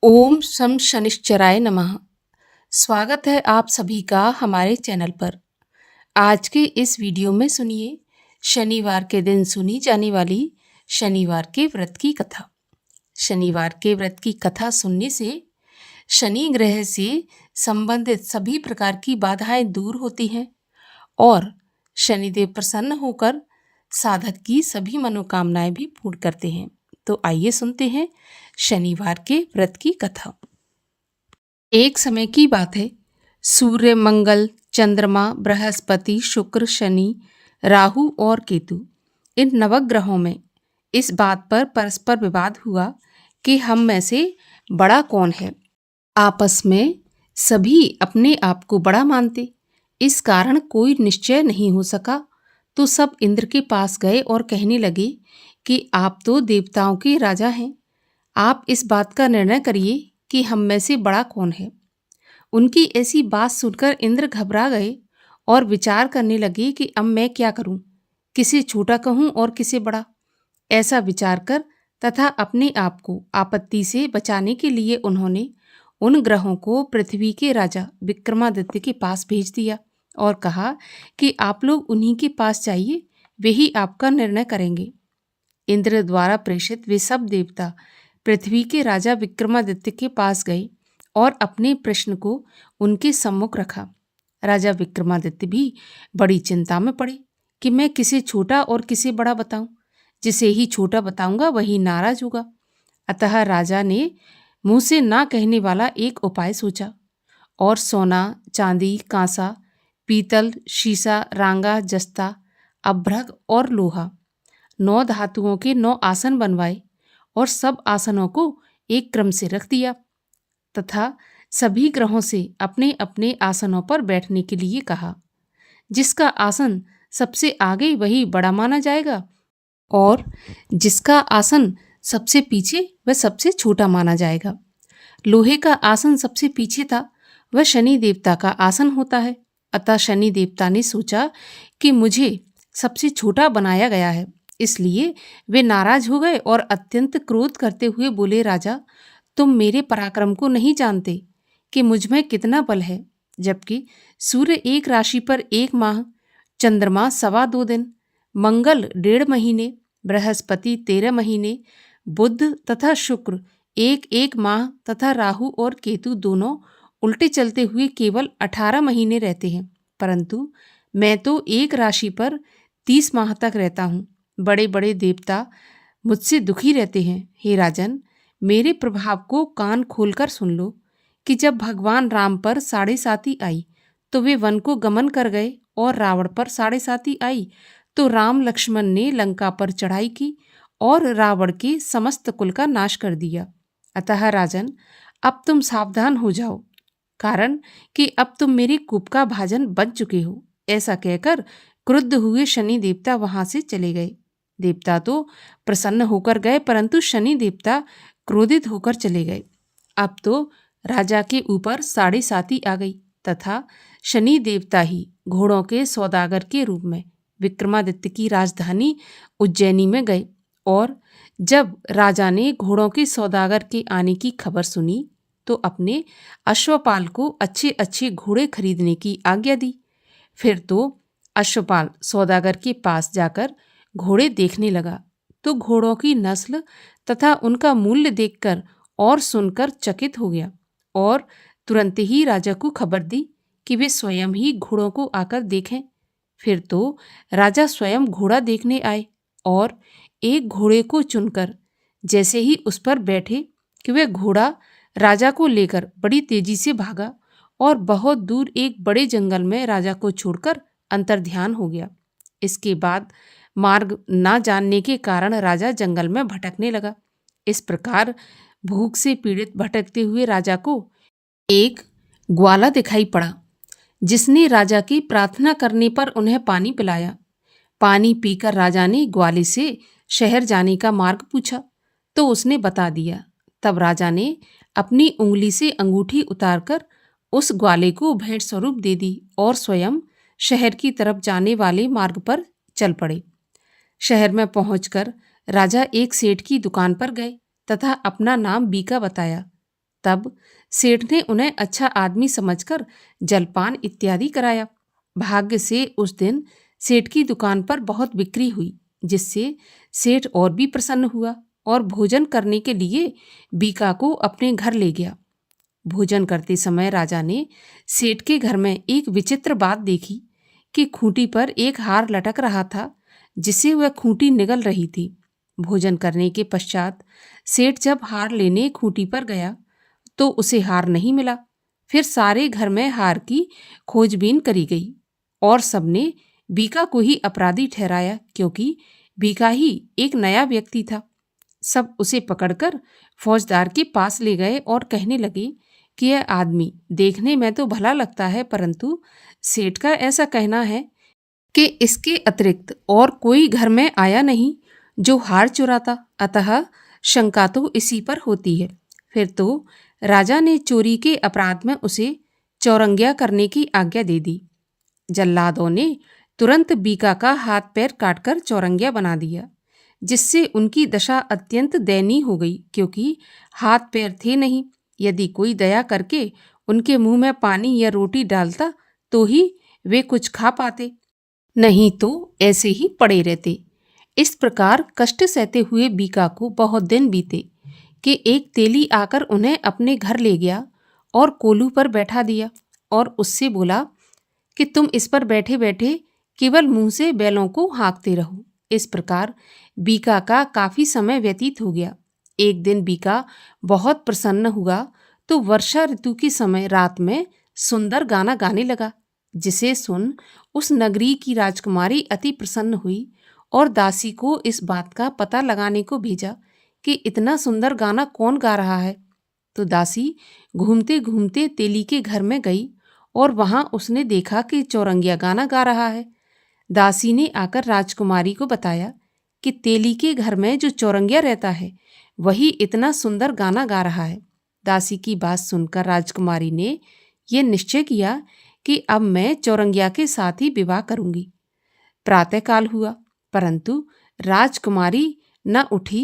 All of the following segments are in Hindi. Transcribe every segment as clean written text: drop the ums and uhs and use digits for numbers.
ओम शम शनिश्चराय नमः। स्वागत है आप सभी का हमारे चैनल पर। आज के इस वीडियो में सुनिए शनिवार के दिन सुनी जाने वाली शनिवार के व्रत की कथा। शनिवार के व्रत की कथा सुनने से शनि ग्रह से संबंधित सभी प्रकार की बाधाएं दूर होती हैं और शनिदेव प्रसन्न होकर साधक की सभी मनोकामनाएं भी पूर्ण करते हैं। तो आइए सुनते हैं शनिवार के व्रत की कथा। एक समय की बात है, सूर्य, मंगल, चंद्रमा, बृहस्पति, शुक्र, शनि, राहु और केतु, इन नवग्रहों में इस बात पर परस्पर विवाद हुआ कि हम में से बड़ा कौन है। आपस में सभी अपने आप को बड़ा मानते, इस कारण कोई निश्चय नहीं हो सका। तो सब इंद्र के पास गए और कहने लगे कि आप तो देवताओं के राजा हैं, आप इस बात का निर्णय करिए कि हम में से बड़ा कौन है। उनकी ऐसी बात सुनकर इंद्र घबरा गए और विचार करने लगे कि अब मैं क्या करूं, किसे छोटा कहूं और किसे बड़ा। ऐसा विचार कर तथा अपने आप को आपत्ति से बचाने के लिए उन्होंने उन ग्रहों को पृथ्वी के राजा विक्रमादित्य के पास भेज दिया और कहा कि आप लोग उन्हीं के पास जाइए, वे ही आपका निर्णय करेंगे। इंद्र द्वारा प्रेषित वे सब देवता पृथ्वी के राजा विक्रमादित्य के पास गए और अपने प्रश्न को उनके सम्मुख रखा। राजा विक्रमादित्य भी बड़ी चिंता में पड़े कि मैं किसे छोटा और किसे बड़ा बताऊं। जिसे ही छोटा बताऊंगा वही नाराज होगा। अतः राजा ने मुंह से ना कहने वाला एक उपाय सोचा और सोना, चांदी, कांसा, पीतल, शीशा, रांगा, जस्ता, अभ्रक और लोहा, 9 धातुओं के 9 आसन बनवाए और सब आसनों को एक क्रम से रख दिया तथा सभी ग्रहों से अपने अपने आसनों पर बैठने के लिए कहा। जिसका आसन सबसे आगे वही बड़ा माना जाएगा और जिसका आसन सबसे पीछे वह सबसे छोटा माना जाएगा। लोहे का आसन सबसे पीछे था, वह शनि देवता का आसन होता है। अतः शनि देवता ने सोचा कि मुझे सबसे छोटा बनाया गया है, इसलिए वे नाराज हो गए और अत्यंत क्रोध करते हुए बोले, राजा, तुम मेरे पराक्रम को नहीं जानते कि मुझ में कितना बल है। जबकि सूर्य एक राशि पर 1 माह, चंद्रमा 2.25 दिन, मंगल 1.5 महीने, बृहस्पति 13 महीने, बुध तथा शुक्र 1-1 माह तथा राहु और केतु दोनों उल्टे चलते हुए केवल 18 महीने रहते हैं। परंतु मैं तो एक राशि पर 30 माह तक रहता हूँ। बड़े बड़े देवता मुझसे दुखी रहते हैं। हे राजन, मेरे प्रभाव को कान खोलकर सुन लो कि जब भगवान राम पर 7.5 आई तो वे वन को गमन कर गए और रावण पर 7.5 आई तो राम लक्ष्मण ने लंका पर चढ़ाई की और रावण के समस्त कुल का नाश कर दिया। अतः राजन, अब तुम सावधान हो जाओ, कारण कि अब तुम मेरे कूप का भाजन बन चुके हो। ऐसा कहकर क्रुद्ध हुए शनि देवता वहां से चले गए। देवता तो प्रसन्न होकर गए, परंतु शनि देवता क्रोधित होकर चले गए। अब तो राजा के ऊपर 7.5 आ गई तथा शनि देवता ही घोड़ों के सौदागर के रूप में विक्रमादित्य की राजधानी उज्जैनी में गए और जब राजा ने घोड़ों के सौदागर के आने की खबर सुनी तो अपने अश्वपाल को अच्छे अच्छे घोड़े खरीदने की आज्ञा दी। फिर तो अश्वपाल सौदागर के पास जाकर घोड़े देखने लगा तो घोड़ों की नस्ल तथा उनका मूल्य देखकर और सुनकर चकित हो गया और तुरंत ही राजा को खबर दी कि वे स्वयं ही घोड़ों को आकर देखें। फिर तो राजा स्वयं घोड़ा देखने आए और एक घोड़े को चुनकर जैसे ही उस पर बैठे कि वह घोड़ा राजा को लेकर बड़ी तेजी से भागा और बहुत दूर एक बड़े जंगल में राजा को छोड़कर अंतर्ध्यान हो गया। इसके बाद मार्ग ना जानने के कारण राजा जंगल में भटकने लगा। इस प्रकार भूख से पीड़ित भटकते हुए राजा को एक ग्वाला दिखाई पड़ा, जिसने राजा की प्रार्थना करने पर उन्हें पानी पिलाया। पानी पीकर राजा ने ग्वाले से शहर जाने का मार्ग पूछा तो उसने बता दिया। तब राजा ने अपनी उंगली से अंगूठी उतारकर उस ग्वाले को भेंट स्वरूप दे दी और स्वयं शहर की तरफ जाने वाले मार्ग पर चल पड़े। शहर में पहुंचकर राजा एक सेठ की दुकान पर गए तथा अपना नाम बीका बताया। तब सेठ ने उन्हें अच्छा आदमी समझकर जलपान इत्यादि कराया। भाग्य से उस दिन सेठ की दुकान पर बहुत बिक्री हुई, जिससे सेठ और भी प्रसन्न हुआ और भोजन करने के लिए बीका को अपने घर ले गया। भोजन करते समय राजा ने सेठ के घर में एक विचित्र बात देखी कि खूंटी पर एक हार लटक रहा था, जिसे वह खूंटी निगल रही थी। भोजन करने के पश्चात सेठ जब हार लेने खूंटी पर गया तो उसे हार नहीं मिला। फिर सारे घर में हार की खोजबीन करी गई और सबने बीका को ही अपराधी ठहराया, क्योंकि बीका ही एक नया व्यक्ति था। सब उसे पकड़कर फौजदार के पास ले गए और कहने लगे कि यह आदमी देखने में तो भला लगता है, परंतु सेठ का ऐसा कहना है कि इसके अतिरिक्त और कोई घर में आया नहीं जो हार चुराता, अतः शंका तो इसी पर होती है। फिर तो राजा ने चोरी के अपराध में उसे चौरंगिया करने की आज्ञा दे दी। जल्लादों ने तुरंत बीका का हाथ पैर काटकर चौरंगिया बना दिया, जिससे उनकी दशा अत्यंत दयनीय हो गई, क्योंकि हाथ पैर थे नहीं। यदि कोई दया करके उनके मुंह में पानी या रोटी डालता तो ही वे कुछ खा पाते, नहीं तो ऐसे ही पड़े रहते। इस प्रकार कष्ट सहते हुए बीका को बहुत दिन बीते कि एक तेली आकर उन्हें अपने घर ले गया और कोलू पर बैठा दिया और उससे बोला कि तुम इस पर बैठे बैठे केवल मुंह से बैलों को हाँकते रहो। इस प्रकार बीका का काफी समय व्यतीत हो गया। एक दिन बीका बहुत प्रसन्न हुआ तो वर्षा ऋतु के समय रात में सुंदर गाना गाने लगा, जिसे सुन उस नगरी की राजकुमारी अति प्रसन्न हुई और दासी को इस बात का पता लगाने को भेजा कि इतना सुंदर गाना कौन गा रहा है। तो दासी घूमते घूमते तेली के घर में गई और वहां उसने देखा कि चौरंगिया गाना गा रहा है। दासी ने आकर राजकुमारी को बताया कि तेली के घर में जो चौरंगिया रहता है वही इतना सुंदर गाना गा रहा है। दासी की बात सुनकर राजकुमारी ने यह निश्चय किया कि अब मैं चौरंगिया के साथ ही विवाह करूंगी। प्रातःकाल हुआ, परंतु राजकुमारी न उठी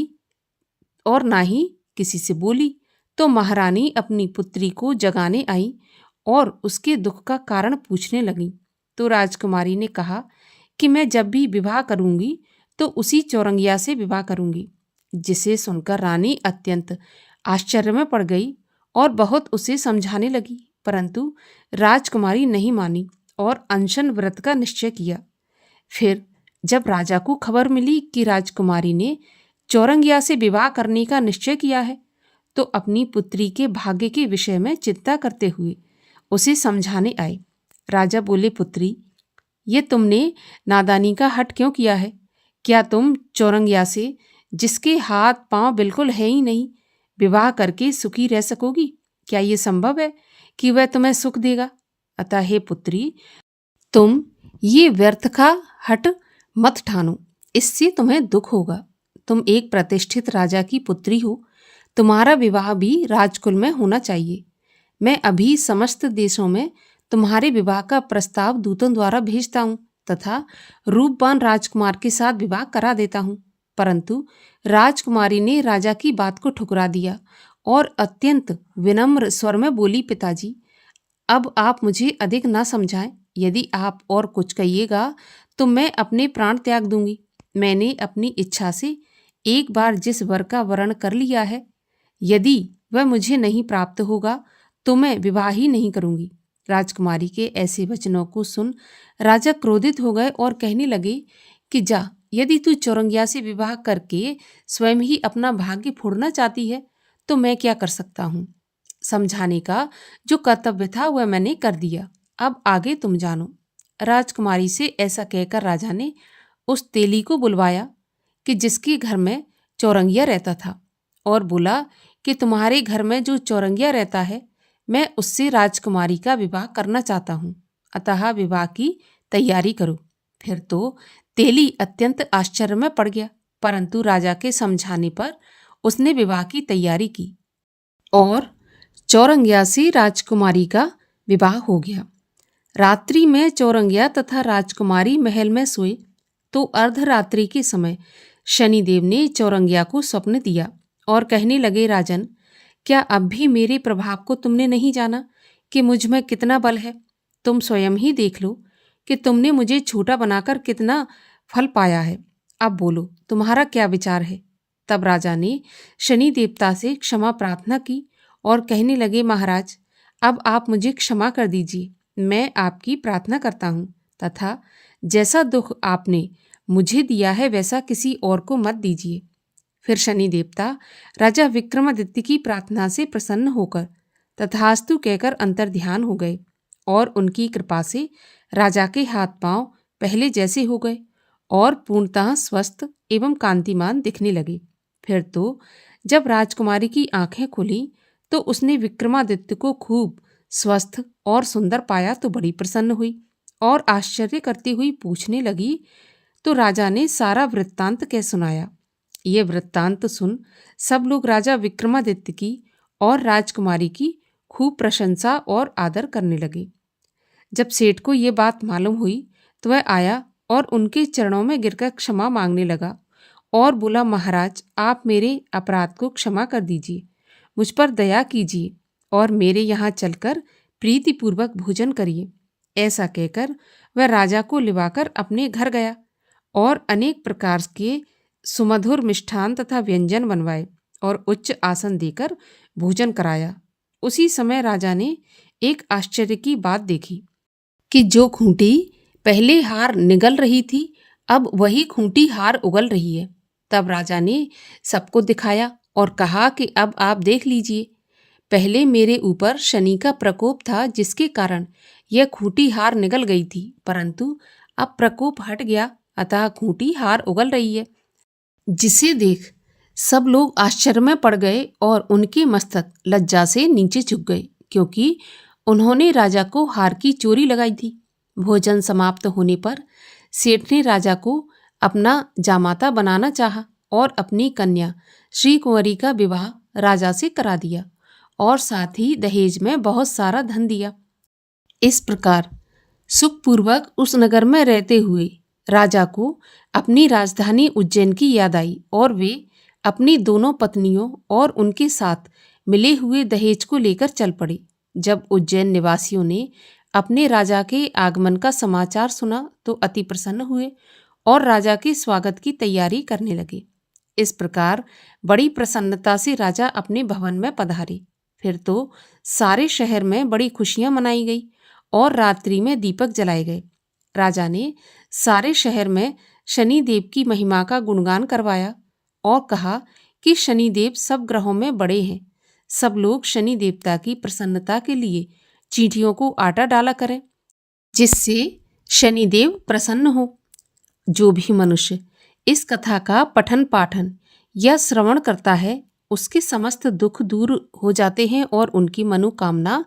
और न ही किसी से बोली। तो महारानी अपनी पुत्री को जगाने आई और उसके दुख का कारण पूछने लगी। तो राजकुमारी ने कहा कि मैं जब भी विवाह करूंगी तो उसी चौरंगिया से विवाह करूंगी। जिसे सुनकर रानी अत्यंत आश्चर्य में पड़ गई और बहुत उसे समझाने लगी, परंतु राजकुमारी नहीं मानी और अनशन व्रत का निश्चय किया। फिर जब राजा को खबर मिली कि राजकुमारी ने चौरंगिया से विवाह करने का निश्चय किया है, तो अपनी पुत्री के भाग्य के विषय में चिंता करते हुए उसे समझाने आए। राजा बोले, पुत्री, ये तुमने नादानी का हठ क्यों किया है? क्या तुम चौरंगिया से, जिसके हाथ पांव बिल्कुल है ही नहीं, विवाह करके सुखी रह सकोगी? क्या ये संभव है कि वह तुम्हें सुख देगा? अतः हे पुत्री, तुम ये व्यर्थ का हठ मत ठानो, इससे तुम्हें दुख होगा। तुम एक प्रतिष्ठित राजा की पुत्री हो, तुम्हारा विवाह भी राजकुल में होना चाहिए। मैं अभी समस्त देशों में तुम्हारे विवाह का प्रस्ताव दूतों द्वारा भेजता हूँ तथा रूपवान राजकुमार के साथ विवाह करा देता हूँ। परंतु राजकुमारी ने राजा की बात को ठुकरा दिया और अत्यंत विनम्र स्वर में बोली, पिताजी, अब आप मुझे अधिक ना समझाएं। यदि आप और कुछ कहिएगा तो मैं अपने प्राण त्याग दूंगी। मैंने अपनी इच्छा से एक बार जिस वर का वरण कर लिया है, यदि वह मुझे नहीं प्राप्त होगा तो मैं विवाह ही नहीं करूंगी। राजकुमारी के ऐसे वचनों को सुन राजा क्रोधित हो गए और कहने लगे कि जा, यदि तू चौरंगिया से विवाह करके स्वयं ही अपना भाग्य फोड़ना चाहती है तो मैं क्या कर सकता हूँ। समझाने का जो कर्तव्य था वह मैंने कर दिया, अब आगे तुम जानो। राजकुमारी से ऐसा कहकर राजा ने उस तेली को बुलवाया कि जिसके घर में चौरंगिया रहता था, और बोला कि तुम्हारे घर में जो चौरंगिया रहता है, मैं उससे राजकुमारी का विवाह करना चाहता हूँ, अतः विवाह की तैयारी करो। फिर तो तेली अत्यंत आश्चर्य में पड़ गया, परंतु राजा के समझाने पर उसने विवाह की तैयारी की और चौरंगिया से राजकुमारी का विवाह हो गया। रात्रि में चौरंगिया तथा राजकुमारी महल में सोए तो अर्धरात्रि के समय शनिदेव ने चौरंगिया को स्वप्न दिया और कहने लगे, राजन, क्या अब भी मेरे प्रभाव को तुमने नहीं जाना कि मुझ में कितना बल है? तुम स्वयं ही देख लो कि तुमने मुझे छोटा बनाकर कितना फल पाया है। अब बोलो, तुम्हारा क्या विचार है? तब राजा ने शनि देवता से क्षमा प्रार्थना की और कहने लगे, महाराज, अब आप मुझे क्षमा कर दीजिए। मैं आपकी प्रार्थना करता हूँ तथा जैसा दुख आपने मुझे दिया है वैसा किसी और को मत दीजिए। फिर शनि देवता राजा विक्रमादित्य की प्रार्थना से प्रसन्न होकर तथास्तु कहकर अंतर्ध्यान हो गए और उनकी कृपा से राजा के हाथ पांव पहले जैसे हो गए और पूर्णतः स्वस्थ एवं कांतिमान दिखने लगे। फिर तो जब राजकुमारी की आंखें खुली तो उसने विक्रमादित्य को खूब स्वस्थ और सुंदर पाया तो बड़ी प्रसन्न हुई और आश्चर्य करती हुई पूछने लगी। तो राजा ने सारा वृत्तांत कह सुनाया। ये वृत्तांत सुन सब लोग राजा विक्रमादित्य की और राजकुमारी की खूब प्रशंसा और आदर करने लगे। जब सेठ को ये बात मालूम हुई तो वह आया और उनके चरणों में गिरकर क्षमा मांगने लगा और बोला, महाराज, आप मेरे अपराध को क्षमा कर दीजिए, मुझ पर दया कीजिए और मेरे यहाँ चलकर प्रीतिपूर्वक भोजन करिए। ऐसा कहकर वह राजा को लिवाकर अपने घर गया और अनेक प्रकार के सुमधुर मिष्ठान तथा व्यंजन बनवाए और उच्च आसन देकर भोजन कराया। उसी समय राजा ने एक आश्चर्य की बात देखी कि जो खूंटी पहले हार निगल रही थी अब वही खूंटी हार उगल रही है। तब राजा ने सबको दिखाया और कहा कि अब आप देख लीजिए, पहले मेरे ऊपर शनि का प्रकोप था जिसके कारण यह खूंटी हार निगल गई थी, परंतु अब प्रकोप हट गया अतः खूंटी हार उगल रही है। जिसे देख सब लोग आश्चर्य में पड़ गए और उनके मस्तक लज्जा से नीचे झुक गए, क्योंकि उन्होंने राजा को हार की चोरी लगाई थी। भोजन समाप्त होने पर सेठ ने राजा को अपना जामाता बनाना चाहा और अपनी कन्या श्री कुंवरी का विवाह राजा से करा दिया और साथ ही दहेज में बहुत सारा धन दिया। इस प्रकार सुखपूर्वक उस नगर में रहते हुए राजा को अपनी राजधानी उज्जैन की याद आई और वे अपनी दोनों पत्नियों और उनके साथ मिले हुए दहेज को लेकर चल पड़े। जब उज्जैन निवासियों ने अपने राजा के आगमन का समाचार सुना तो अति प्रसन्न हुए और राजा के स्वागत की तैयारी करने लगे। इस प्रकार बड़ी प्रसन्नता से राजा अपने भवन में पधारे। फिर तो सारे शहर में बड़ी खुशियां मनाई गई और रात्रि में दीपक जलाए गए। राजा ने सारे शहर में शनिदेव की महिमा का गुणगान करवाया और कहा कि शनिदेव सब ग्रहों में बड़े हैं। सब लोग शनि देवता की प्रसन्नता के लिए चींटियों को आटा डाला करें, जिससे शनिदेव प्रसन्न हो। जो भी मनुष्य इस कथा का पठन पाठन या श्रवण करता है उसके समस्त दुख दूर हो जाते हैं और उनकी मनोकामना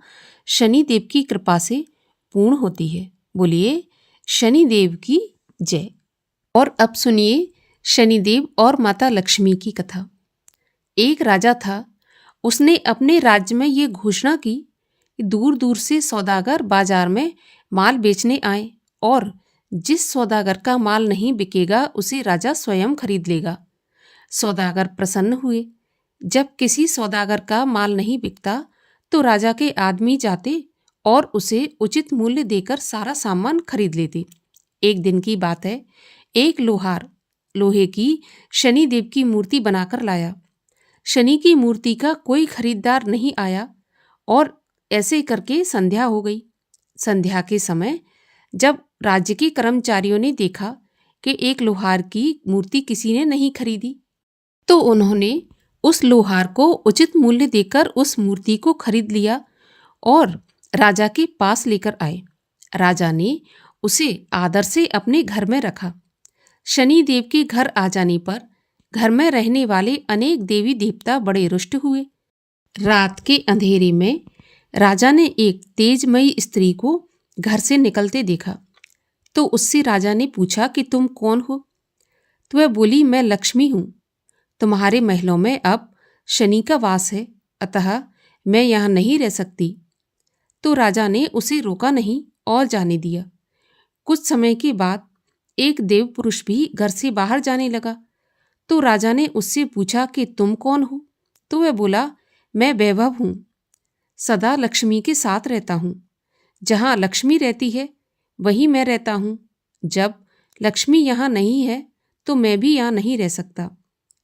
शनिदेव की कृपा से पूर्ण होती है। बोलिए शनिदेव की जय। और अब सुनिए शनिदेव और माता लक्ष्मी की कथा। एक राजा था, उसने अपने राज्य में ये घोषणा की कि दूर दूर से सौदागर बाजार में माल बेचने आए और जिस सौदागर का माल नहीं बिकेगा उसे राजा स्वयं खरीद लेगा। सौदागर प्रसन्न हुए। जब किसी सौदागर का माल नहीं बिकता तो राजा के आदमी जाते और उसे उचित मूल्य देकर सारा सामान खरीद लेते। एक दिन की बात है, एक लोहार लोहे की शनिदेव की मूर्ति बनाकर लाया। शनि की मूर्ति का कोई खरीदार नहीं आया और ऐसे करके संध्या हो गई। संध्या के समय जब राज्य के कर्मचारियों ने देखा कि एक लोहार की मूर्ति किसी ने नहीं खरीदी तो उन्होंने उस लोहार को उचित मूल्य देकर उस मूर्ति को खरीद लिया और राजा के पास लेकर आए। राजा ने उसे आदर से अपने घर में रखा। शनिदेव के घर आ जाने पर घर में रहने वाले अनेक देवी देवता बड़े रुष्ट हुए। रात के अंधेरे में राजा ने एक तेजमयी स्त्री को घर से निकलते देखा तो उससे राजा ने पूछा कि तुम कौन हो? तो वह बोली, मैं लक्ष्मी हूँ। तुम्हारे महलों में अब शनि का वास है, अतः मैं यहाँ नहीं रह सकती। तो राजा ने उसे रोका नहीं और जाने दिया। कुछ समय के बाद एक देव पुरुष भी घर से बाहर जाने लगा तो राजा ने उससे पूछा कि तुम कौन हो? तो वह बोला, मैं वैभव हूँ, सदा लक्ष्मी के साथ रहता हूँ। जहाँ लक्ष्मी रहती है वहीं मैं रहता हूँ। जब लक्ष्मी यहाँ नहीं है तो मैं भी यहाँ नहीं रह सकता।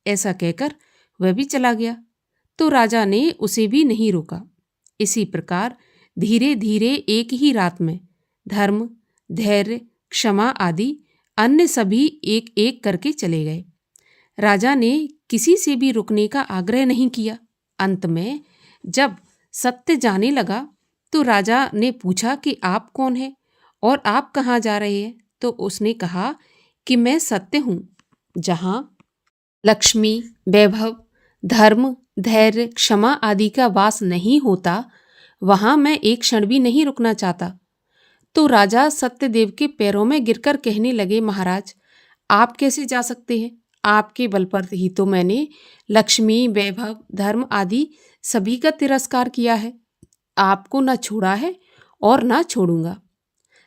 ऐसा कहकर वह भी चला गया तो राजा ने उसे भी नहीं रोका। इसी प्रकार धीरे धीरे एक ही रात में धर्म, धैर्य, क्षमा आदि अन्य सभी एक एक करके चले गए। राजा ने किसी से भी रुकने का आग्रह नहीं किया। अंत में जब सत्य जाने लगा तो राजा ने पूछा कि आप कौन हैं और आप कहाँ जा रहे हैं? तो उसने कहा कि मैं सत्य हूँ। जहाँ लक्ष्मी, वैभव, धर्म, धैर्य, क्षमा आदि का वास नहीं होता वहां मैं एक क्षण भी नहीं रुकना चाहता। तो राजा सत्यदेव के पैरों में गिरकर कहने लगे, महाराज आप कैसे जा सकते हैं? आपके बल पर ही तो मैंने लक्ष्मी, वैभव, धर्म आदि सभी का तिरस्कार किया है। आपको न छोड़ा है और न छोड़ूंगा।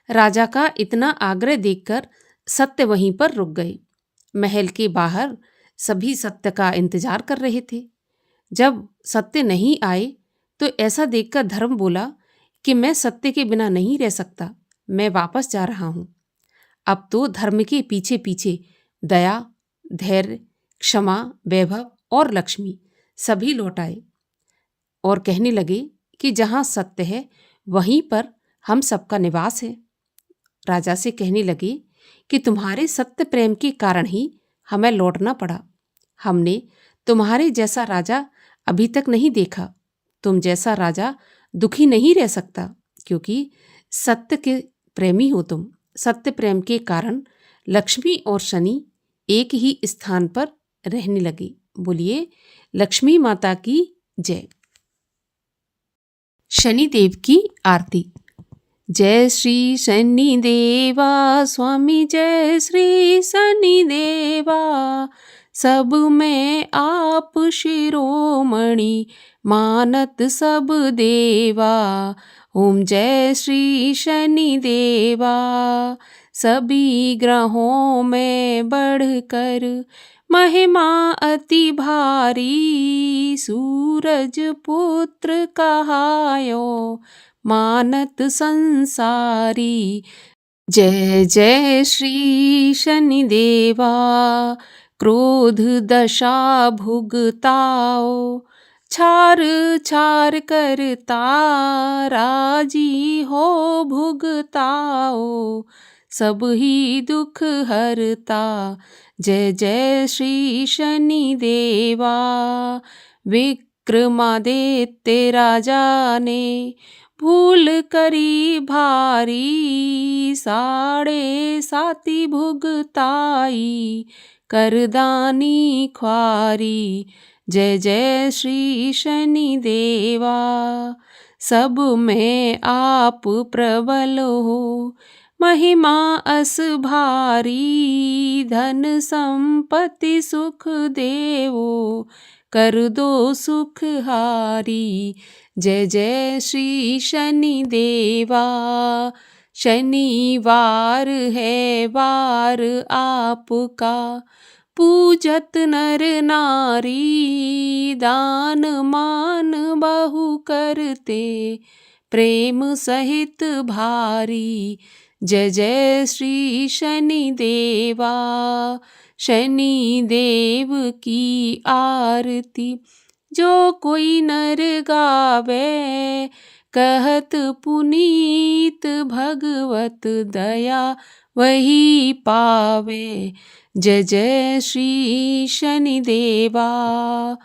राजा का इतना आग्रह देखकर सत्य वहीं पर रुक गए। महल के बाहर सभी सत्य का इंतजार कर रहे थे। जब सत्य नहीं आए तो ऐसा देखकर धर्म बोला कि मैं सत्य के बिना नहीं रह सकता, मैं वापस जा रहा हूं। अब तो धर्म के पीछे पीछे दया, धैर्य, क्षमा, वैभव और लक्ष्मी सभी लौट आए और कहने लगे कि जहां सत्य है वहीं पर हम सबका निवास है। राजा से कहने लगे कि तुम्हारे सत्य प्रेम के कारण ही हमें लौटना पड़ा। हमने तुम्हारे जैसा राजा अभी तक नहीं देखा। तुम जैसा राजा दुखी नहीं रह सकता, क्योंकि सत्य के प्रेमी हो तुम। सत्य प्रेम के कारण लक्ष्मी और शनि एक ही स्थान पर रहने लगे। बोलिए लक्ष्मी माता की जय। शनिदेव की आरती। जय श्री शनि देवा स्वामी, जय श्री शनि देवा। सब में आप शिरोमणि, मानत सब देवा। ओम जय श्री शनि देवा। सभी ग्रहों में बढ़कर महिमा अति भारी, सूरज पुत्र कहायो मानत संसारी। जय जय श्री शनि देवा। क्रोध दशा भुगताओ, छार छार करता राजी हो भुगताओ। सब ही दुख हरता, जय जय श्री शनि देवा। विक्रमादित्य राजा ने भूल करी भारी, 7.5 भुगताई करदानी ख्वारी। जय जय श्री शनि देवा। सब में आप प्रबल हो, महिमा अस भारी। धन संपत्ति सुख देवो, कर दो सुख हारी। जय जय श्री शनि देवा। शनिवार है वार आपका, पूजत नर नारी। दान मान बहु करते, प्रेम सहित भारी। जय जय श्री शनि देवा। शनि देव की आरती जो कोई नर गावे, कहत पुनीत भगवत दया वही पावे। जय जय श्री शनि देवा।